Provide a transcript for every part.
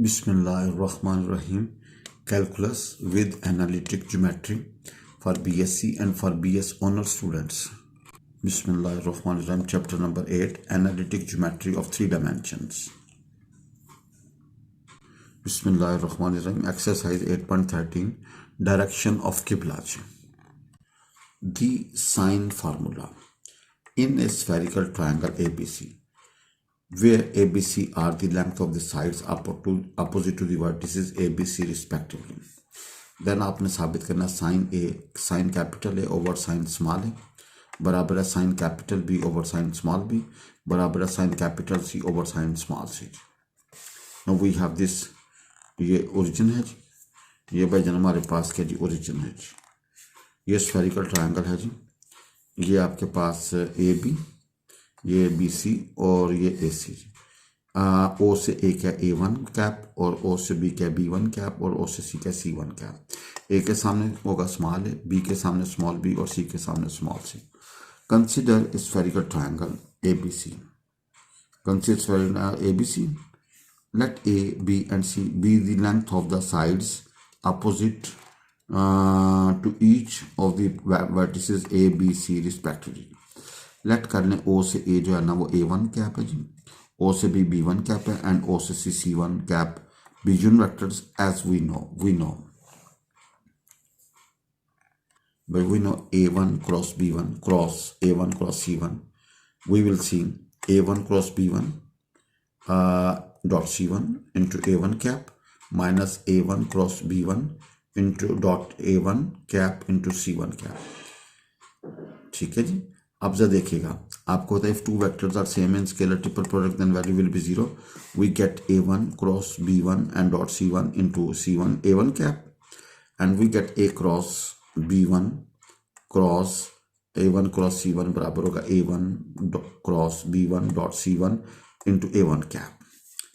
Bismillahirrahmanirrahim. Calculus with Analytic Geometry for BSc and for BS honor students. Bismillahirrahmanirrahim. Chapter number 8, Analytic Geometry of 3 dimensions. Bismillahirrahmanirrahim. Exercise 8.13, Direction of Qibla. The sign formula. In a spherical triangle ABC, where ABC are the length of the sides opposite to the vertices ABC respectively. Then आपने साबित करना sin A, sin capital A over sin small a बराबर है sin capital B over sin small b बराबर है sin capital C over sin small c. Now we have this, ये origin है जी, ये भाई जन हमारे पास क्या जी origin है जी, ये spherical triangle है जी, ये आपके पास AB, ये BC और ये AC। O से A क्या A1 कैप और O से B क्या B1 कैप और O से C क्या C1 कैप। A के सामने होगा स्मॉल ए, B के सामने स्मॉल b और C के सामने small c. Consider spherical triangle ABC. Consider spherical ABC. Let A, B and C be the length of the sides opposite to each of the vertices A, B, C respectively. Let कर लें O से A जो है ना वो A1 cap है जी, O से B B1 कैप है एंड O से C C1 cap between vectors as we know A1 cross B1 cross A1 cross C1. We will see A1 cross B1 dot C1 into A1 cap minus A1 cross B1 into dot A1 cap into C1 cap. ठीक है जी। अब जरा देखिएगा, आपको होता है if two vectors are same in scalar triple product then value will be 0. We get A1 cross B1 and dot C1 into C1 A1 cap and we get A cross B1 cross A1 cross C1 बराबर होगा A1 cross B1 dot C1 into A1 cap.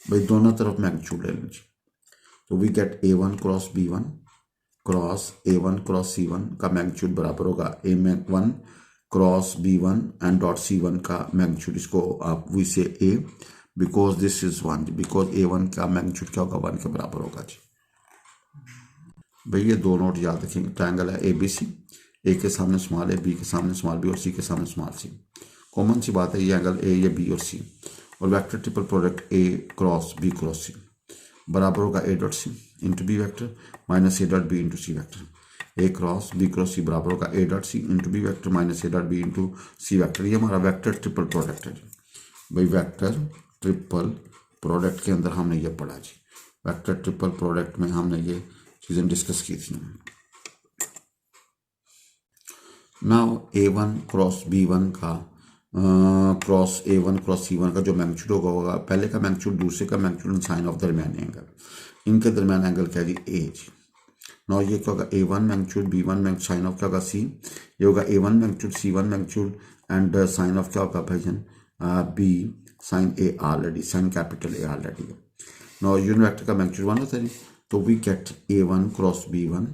भाई दोनों तरफ magnitude ले लीजिए, तो we get A1 cross B1 cross A1 cross C1 का magnitude बराबर होगा A1 cross B1 and dot C1 का मैग्नीट्यूड, इसको आप वी से A because this is 1, because A1 का मैग्नीट्यूड क्या होगा 1 के बराबर होगा जी। भाई ये दो नोट याद रखेंगे, ट्रायंगल है ABC, A के सामने स्मॉल ए, B के सामने स्मॉल b और C के सामने स्मॉल c. कॉमन सी बात है ये एंगल A, ये B और C और vector triple product A cross B cross C बराबर होगा A dot C into B vector minus A dot B into C vector. A cross B cross C बराबर होगा A dot C into B vector minus A dot B into C vector. ये हमारा vector triple product है जी। भाई vector triple product के अंदर हमने ये पढ़ा जी, वेक्टर ट्रिपल प्रोडक्ट में हमने ये चीज़ें डिस्कस की थी. नाउ A1 क्रॉस B1 का क्रॉस A1 क्रॉस C1 का जो मैग्नीट्यूड होगा पहले का मैग्नीट्यूड दूसरे का मैग्नीट्यूड साइन ऑफ दरमियान एंगल, इनके दरमियान एंगल क्या जी A जी. नौ ये क्या होगा A1 magnitude B1 magnitude sign of क्या होगा C, ये होगा A1 magnitude C1 magnitude and sine of क्या होगा भाईजन B sine A already, sine capital A already. Now unit vector का मैग्नीट्यूड 1 होता है, तो we get A1 cross B1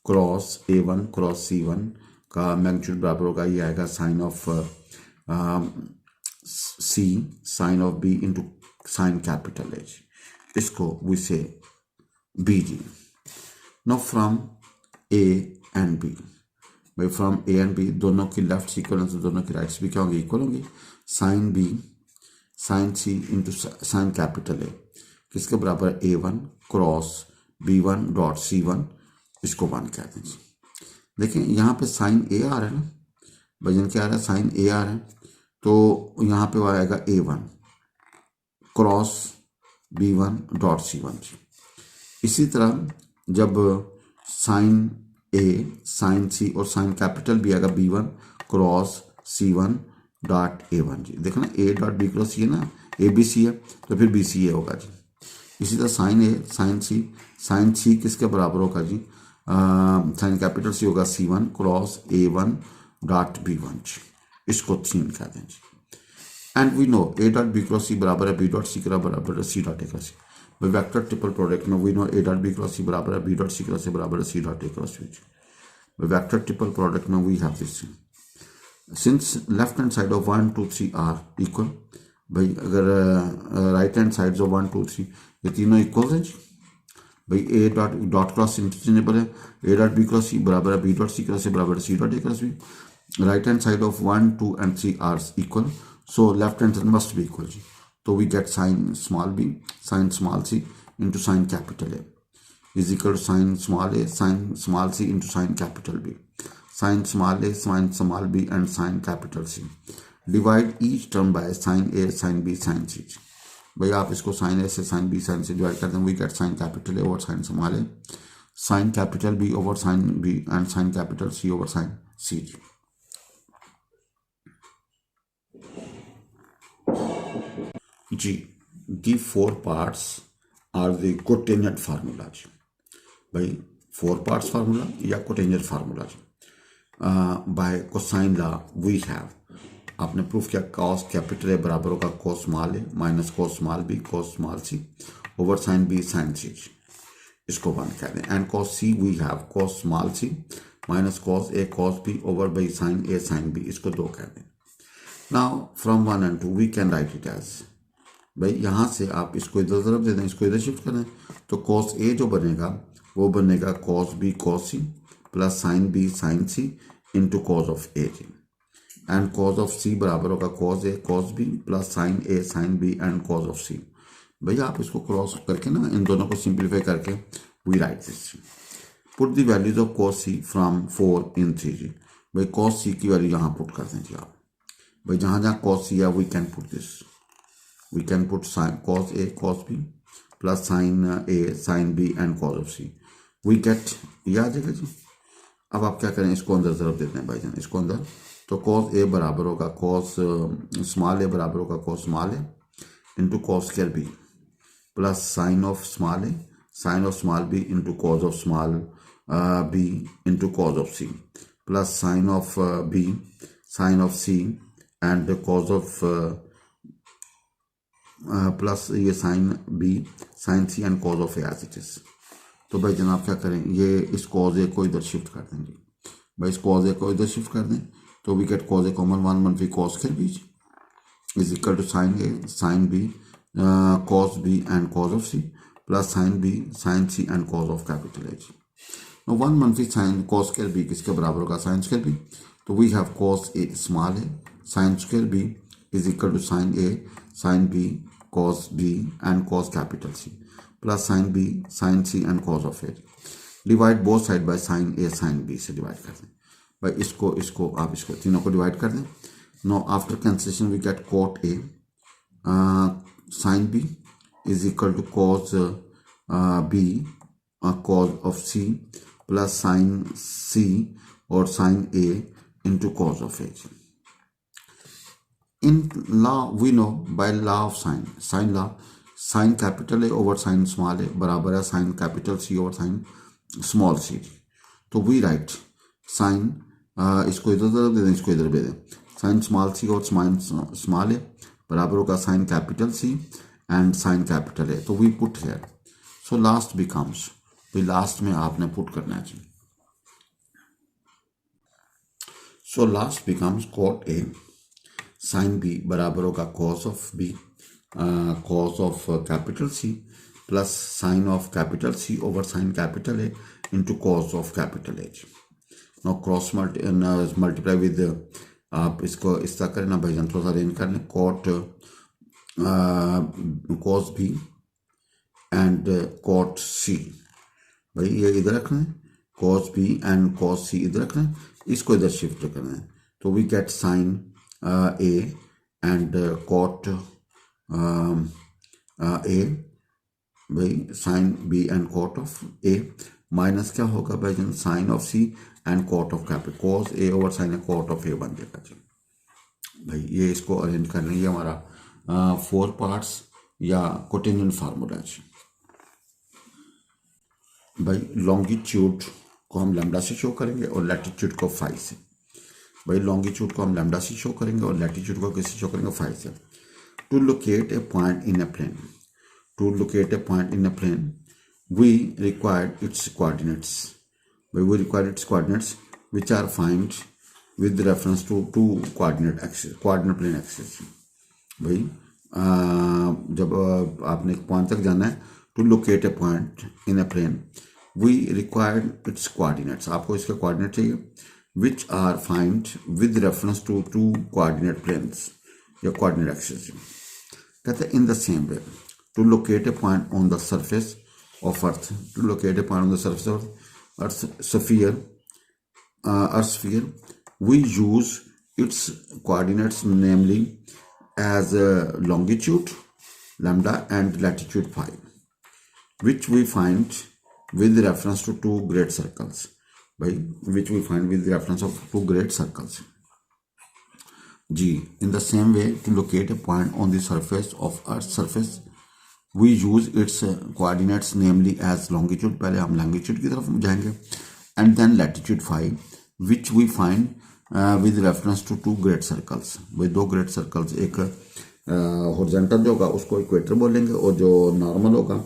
cross A1 cross C1 का मैग्नीट्यूड बराबर होगा, ये आएगा sine of C sine of B into sine capital H, इसको वी से B जी. Now from A and B, भाई from A and B दोनों की लेफ्ट इक्वल तो दोनों की राइट्स भी क्या होंगी इक्वल होंगी. Sine B sine C into sine capital A किसके बराबर है A1 cross B1 dot C1, इसको 1 कहते हैं. देखें यहाँ पे साइन A आ रहा है ना, भजन क्या आ रहा है साइन A आ रहा है, तो यहाँ पे आएगा A1 cross B1 dot C1. इसी तरह जब साइन A साइन C और साइन कैपिटल भी आएगा B1 cross C1 dot A1 जी. देखो ना A dot B cross C है ना, ABC है तो फिर BCA होगा जी. इसी तरह साइन A साइन C किसके बराबर होगा जी, साइन कैपिटल C होगा C1 cross A1 dot B1 जी, इसको 3 कहते हैं जी. And we know A dot B cross C बराबर है B डॉट C का बराबर है C dot A cross C. Vector triple product में we know A dot B cross C बराबर है B dot C cross C बराबर है C dot A cross C. Vector triple product में we have this, since left hand side of 1 2 3 are equal भाई अगर right hand side जो 1 2 3 ये तीनों इक्वल है जी। भाई A dot dot cross interchangeable है, A dot B cross C बराबर है B dot C cross A बराबर है C dot A cross B. Right hand side of 1 2 and 3 are equal, so left hand side must be equal जी। तो we get sine small B sine small C into sine capital A is equal to sin small a sin small c into sin capital B. Sin small a sin small b and sin capital C. Divide each term by sin a sin b sin c. भाई आप इसको sin a से sin b sin c divide करते हैं, we get sin capital A over sin small a, sin capital B over sin b and sin capital C over sin c. G. The four parts are the cotangent formula. भाई 4 parts formula या cotangent formula by cosine law we have, आपने proof किया cos capital A बराबर होगा cos small A minus cos small B cos small C over sine B sine C, इसको one कह दें। And cos C we have cos small C minus cos A cos B over by sine A sine B, इसको 2 कह दें। Now from 1 and 2 we can write it as, भाई यहाँ से आप इसको इधर तरफ दे दें, इसको इधर शिफ्ट करें, तो कॉस ए जो बनेगा वो बनेगा cos B cos C plus sine B sine C into cos of A जी। एंड कॉस ऑफ सी बराबर होगा cos A cos B plus sine A sine B and cos of C. भैया आप इसको क्रॉस करके ना इन दोनों को सिंप्लीफाई करके we write this. Put the values of cos C from 4 in 3 जी। भाई कॉस सी की वैल्यू यहाँ पुट कर दें जी आप। भाई जहाँ जहाँ कॉस सी है we can put this, we can put sine cos A cos B plus sine A sine B and cos of C, we get, ये आ जाएगा जी। अब आप क्या करें, इसको अंदर तरफ देते हैं भाईजान, इसको अंदर, तो कॉस ए बराबर होगा कॉस स्मॉल ए बराबर होगा cos small A into cos square B plus sine of small A sine of small B into cos of small B into cos of C plus sine of B sine of C and cos of plus ये sine B sine C and cos of A as it is. तो भाई जनाब क्या करें, ये इस cause ए को इधर शिफ्ट कर देंगे। भाई इस कॉज ए को इधर शिफ्ट कर दें तो we get cos A common 1 मनफी cos square B is equal to sine A sine B cos B and cos of C plus sine B sine C and cos of capital A जी। 1 मनफी sine cos square B किसके बराबर होगा sine square B, तो we have cos A small A sine square B is equal to sine A sine B cos B and cos capital C plus sine B sine C and cos of A. Divide both side by sine A sine B से divide कर दें। भाई इसको आप इसको तीनों को divide कर दें। No after cancellation we get cot A sine B is equal to cos B cos of C plus sine C और sine A into cos of A. In law we know by law of sin law sin capital A over sin small a बराबर है sin capital C over sin small c। तो we write sin इसको इधर दे दें इसको इधर दे दें, sin small c और sin small a बराबर होगा sin capital C and sin capital A। तो we put here, so last becomes, तो लास्ट में आपने पुट करना है। so last becomes cot A sine B बराबर होगा cos of B cos of capital C plus sine of capital C over sine capital A into cos of capital H. Now cross multiply with, आप इसको इस तरह करें ना भाईजान, थोड़ा सा अरेंज कर लें, cot cos B and cot C. भाई ये इधर रखना है, cos B and cos C इधर रखना है, इसको इधर शिफ्ट करना है। तो we get sine A and cot A, भाई sine B and cot of A minus क्या होगा भाई जन sine of C and cot of capital cos A over sine cot of A बन जाएगा जी। भाई ये इसको अरेंज कर लेंगे, हमारा 4 पार्ट्स या कोटेंजेंट फार्मूला है। भाई लॉन्गिट्यूड को हम लैम्डा से शो करेंगे और लैटिट्यूड को फाई से। भाई लॉन्गिट्यूड को हम लैम्डा से शो करेंगे और लैटिट्यूड को किससे शो करेंगे, फाई से। To locate a point in a plane, to locate a point in a plane we required its coordinates, भाई we required its coordinates which are find with reference to two coordinate axis, coordinate plane axis. भाई जब आपने एक point तक जाना है, to locate a point in a plane we required its coordinates, आपको इसके कोऑर्डिनेट चाहिए, which are find with reference to two coordinate planes या कोऑर्डिनेट एक्सिस। कहते हैं in the same way to locate a point on the surface of earth, to locate a point on the surface of earth sphere, earth sphere, we use its coordinates namely as longitude lambda and latitude phi, which we find with reference to two great circles, by which we find with reference of two great circles. G, in the same way to locate a point on the surface of Earth's surface we use its coordinates namely as longitude, पहले हम longitude की तरफ जाएंगे, and then latitude phi, which we find with reference to two great circles, भाई दो great circles, एक horizontal जो होगा उसको इक्वेटर बोलेंगे और जो नॉर्मल होगा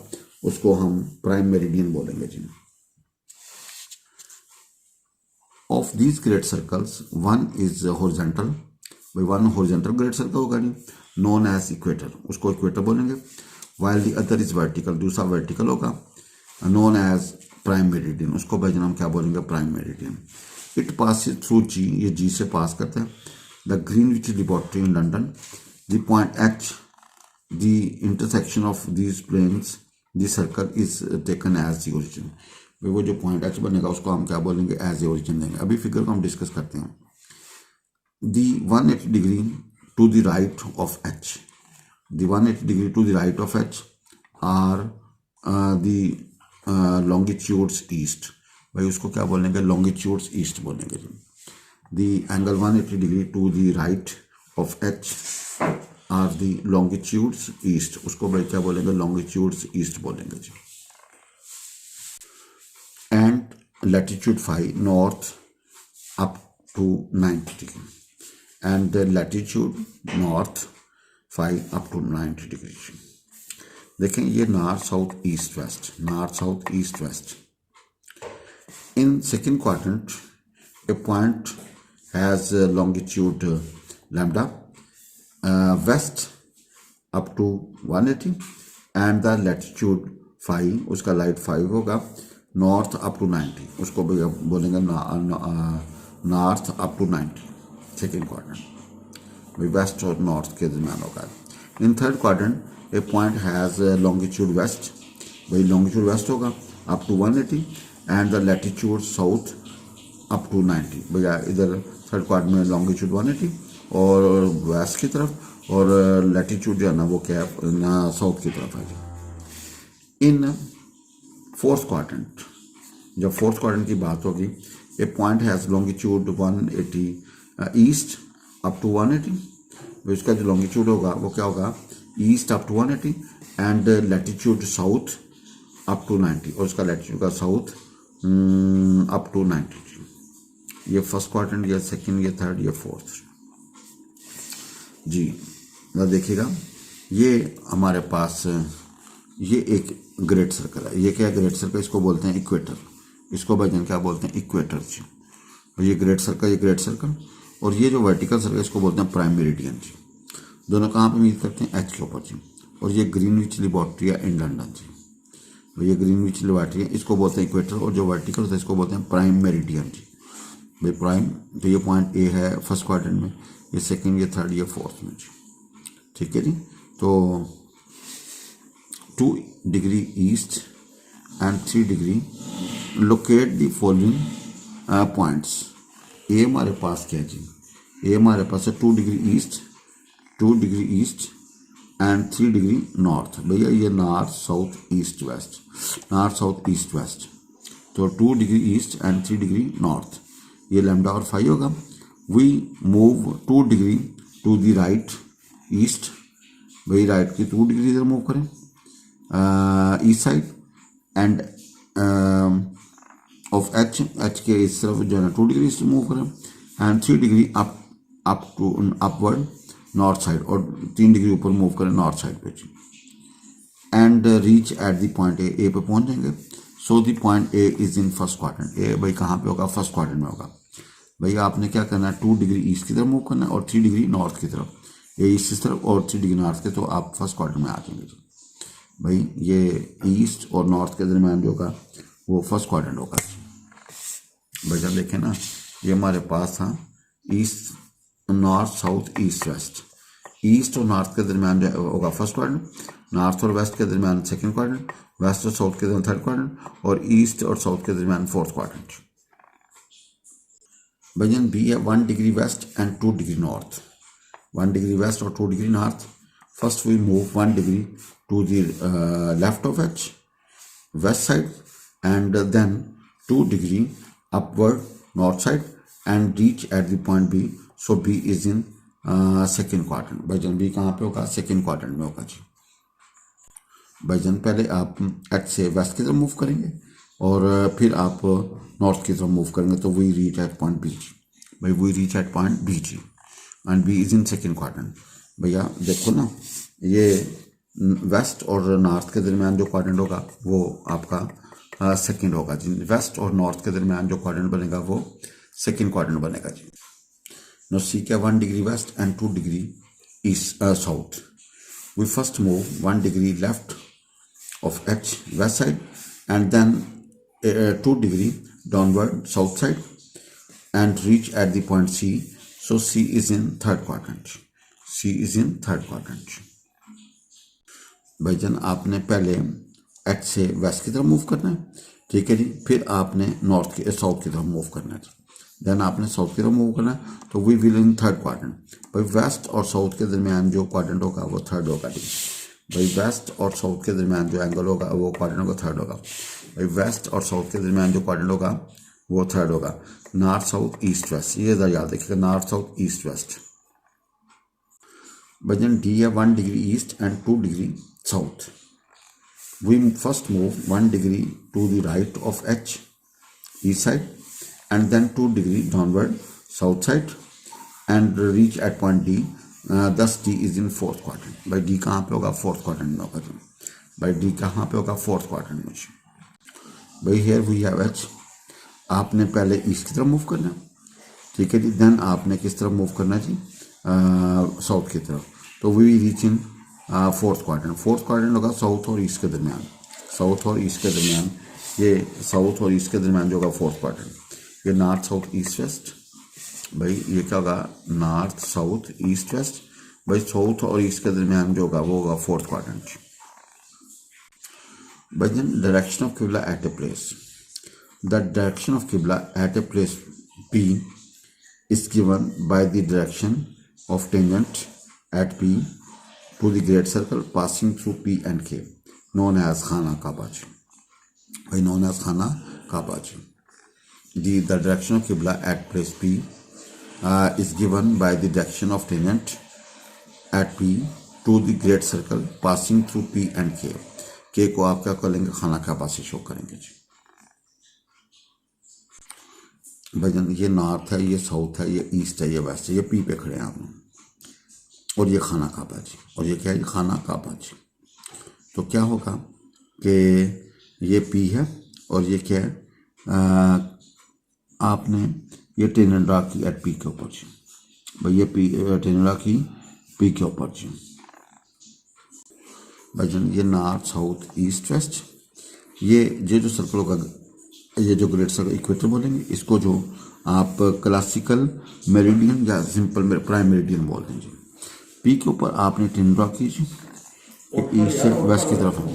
उसको हम प्राइम मेरिडियन बोलेंगे जी। Of these great circles one is horizontal, भाई one horizontal great circle होगा जी, known as equator, उसको इक्वेटर बोलेंगे, while the other is vertical, दूसरा vertical होगा, known as prime meridian, उसको भाई हम क्या बोलेंगे, prime meridian. It pass through G, ये जी से पास करता है, the Greenwich laboratory in London, the point H, the intersection of these planes, the circle is taken as the origin, वो जो पॉइंट एच बनेगा उसको हम क्या बोलेंगे, एज ए ओरिजिन देंगे। अभी फिगर को हम डिस्कस करते हैं। The 180 degree to the right of H, the 180 degree to the right of H are the longitudes east, भाई उसको क्या बोलेंगे, लॉन्गिट्यूड्स ईस्ट बोलेंगे जी। The angle 180 degree to the right of H are the longitudes east, उसको भाई क्या बोलेंगे, लॉन्गिट्यूड्स ईस्ट बोलेंगे जी। And latitude phi north up to 90 degree, and latitude north phi up to 90 degree. देखें ये north south east west, north south east waste. In second quadrant, a point has longitude lambda, west up to 180 and the latitude phi, उसका light 5 होगा, north up to 90, उसको बोलेंगे north up to 90, second quadrant, west और north के दरमियान होगा। In third quadrant, a point has longitude west, वही longitude west होगा up to 180 and the latitude south up to 90, भैया इधर थर्ड क्वाड्रेंट में लॉन्गिट्यूड 180 और वेस्ट की तरफ, और लैटिट्यूड जो है ना वो क्या है ना साउथ की तरफ है। इन फोर्थ क्वाड्रेंट, जब फोर्थ क्वाड्रेंट की बात होगी, a point has longitude 180 east up to 180, इसका जो लॉन्गिट्यूड होगा वो क्या होगा, east up to 180 and latitude south up to 90, और उसका लैटिट्यूड का साउथ अप टू 90। ये फर्स्ट क्वाड्रेंट, ये सेकंड, ये थर्ड, ये फोर्थ जी। देखिएगा ये हमारे पास ये एक ग्रेट सर्कल है, ये क्या है, ग्रेट सर्कल, इसको बोलते हैं इक्वेटर, इसको भाईजान क्या बोलते हैं, इक्वेटर जी। और ये ग्रेट सर्कल, ये ग्रेट सर्कल, और ये जो वर्टिकल सर्कल इसको बोलते हैं प्राइम मेरिडियन जी। दोनों कहाँ पे मीट करते हैं, एच के ऊपर जी। और ये ग्रीनविच लेबोरेटरी इन लंदन जी, ये ग्रीनविच लेबोरेटरी है, इसको बोलते हैं इक्वेटर, और जो वर्टिकल होता है इसको बोलते हैं प्राइम मेरिडियन जी। भाई प्राइम, तो ये पॉइंट ए है फर्स्ट क्वाड्रेंट में, ये सेकंड, ये थर्ड, ये फोर्थ में जी, ठीक है जी। तो 2 degree east and 3 degree locate the following points. ए हमारे पास क्या है जी, ए हमारे पास है 2 degree east, 2 degree east and 3 degree north, भैया ये north south east west, north south east west, तो 2 degree east and 3 degree north, ये लैम्डा और फाई होगा। We move 2 degree to the right east, भाई राइट की 2 डिग्री इधर move करें east side, and of H, H के इस तरफ जो है ना 2 डिग्री ईस्ट मूव करें, and 3 degree up to upward north side, और 3 डिग्री ऊपर मूव करें नॉर्थ साइड पे, and reach at the point A पे पहुंच जाएंगे। So the point A is in first quadrant, ए भाई कहाँ पे होगा, फर्स्ट क्वाड्रेंट में होगा। भाई आपने क्या करना है, 2 डिग्री ईस्ट की तरफ मूव करना है और 3 डिग्री नॉर्थ की तरफ, ये ईस्ट इस तरफ और 3 डिग्री नॉर्थ के, तो आप फर्स्ट क्वाड्रेंट में आ जाएंगे जी। भाई ये ईस्ट और नॉर्थ के दरमियान जो होगा वो फर्स्ट क्वाड्रेंट होगा। भाई जब देखें ना, ये हमारे पास था east north south east west. East और नॉर्थ के दरमियान जो होगा फर्स्ट क्वाड्रेंट, नॉर्थ और वेस्ट के दरमियान सेकंड क्वाड्रेंट, वेस्ट और साउथ के दरमियान थर्ड क्वाड्रेंट, और ईस्ट और साउथ के दरमियान फोर्थ क्वाड्रेंट। भजन बी है 1 degree west and 2 degree north. 1 degree west और 2 degree north. First we move 1 degree to the left of H west side and then 2 degree upward north side and reach at the point B. So B is in second quadrant. भाईजान B कहाँ पे होगा? Second quadrant में होगा जी। भाईजान पहले आप H से वेस्ट की तरफ मूव करेंगे और फिर आप नॉर्थ की तरफ मूव करेंगे, तो we reach at point B जी। भाई we reach at point B जी and B is in second quadrant. भैया देखो ना, ये वेस्ट और नॉर्थ के दरमियान जो क्वाड्रेंट होगा वो आपका सेकंड होगा जी। वेस्ट और नॉर्थ के दरमियान जो क्वाड्रेंट बनेगा वो सेकंड क्वाड्रेंट बनेगा जी। नो सी क्या 1 degree west and 2 degree east south. We first move 1 degree left of H west side and then 2 degree downward south side and reach at the point C. So C is in third quadrant. C is in third quadrant. भाईजान आपने पहले H से waste की तरफ move करना है, ठीक है जी। फिर आपने नॉर्थ की साउथ की तरफ मूव करना है, देन आपने साउथ की तरफ मूव करना है, तो we will in third quadrant. भाई वेस्ट और साउथ के दरमियान जो क्वाड्रेंट होगा वो थर्ड होगा जी। भाई वेस्ट और साउथ के दरमियान जो एंगल होगा वो क्वाड्रेंट होगा थर्ड होगा। भाई वेस्ट और साउथ के दरमियान जो क्वाड्रेंट होगा वो थर्ड होगा। नॉर्थ साउथ ईस्ट वेस्ट, ये ज़रा याद रखिएगा, नॉर्थ साउथ ईस्ट वेस्ट। भाईजान डी है 1 degree east and 2 degree south. We first move 1 degree to the right of H east side and then 2 degree downward south side and reach at point D. Thus D is in fourth quadrant. By D कहाँ पे होगा? Fourth quadrant में होगा। By D कहाँ पे होगा? Fourth quadrant में। भाई here we have H. आपने पहले ईस्ट की तरफ मूव करना, ठीक है जी। देन आपने किस तरफ मूव करना जी? साउथ की तरफ। तो we reach in fourth quadrant. Fourth quadrant होगा साउथ और ईस्ट के दरमियान। साउथ और ईस्ट के दरमियान, ये साउथ और ईस्ट के दरमियान जो होगा फोर्थ क्वाड्रेंट। ये नॉर्थ साउथ ईस्ट वेस्ट। भाई ये क्या होगा? North south east west. भाई साउथ और ईस्ट के दरमियान जो होगा वो होगा फोर्थ क्वाड्रेंट। भाई direction of qibla at a place. The direction of qibla at a place P is given by the direction of tangent at P to the great circle passing through P and K, known as Khana Kabaji. Known as Khana Kabaji. The direction of Qibla at place P is given by the direction of tangent at P to the great circle passing through P and K. K को आप क्या करेंगे? खाना काबा से show करेंगे जी। भाईजान ये north है, ये साउथ है, ये ईस्ट है, ये वेस्ट है, ये P पे खड़े हैं आप, और ये खाना काबा जी, और ये क्या है? खाना काबा जी। तो क्या होगा कि ये P है और ये क्या है? आपने ये टेंजेंट ड्रा की एट P के ऊपर जी। भाई ये टेंजेंट ड्रा की P के ऊपर जी। भाईजान ये नॉर्थ साउथ ईस्ट वेस्ट, ये जो सर्कल होगा, ये जो ग्रेट सर्कल इक्वेटर बोलेंगे इसको, जो आप क्लासिकल मेरिडियन या सिंपल प्राइम मेरिडियन बोलते हैं जी। P के ऊपर आपने टेंजेंट ड्रा कीजिए, ईस्ट से वेस्ट की तरफ है।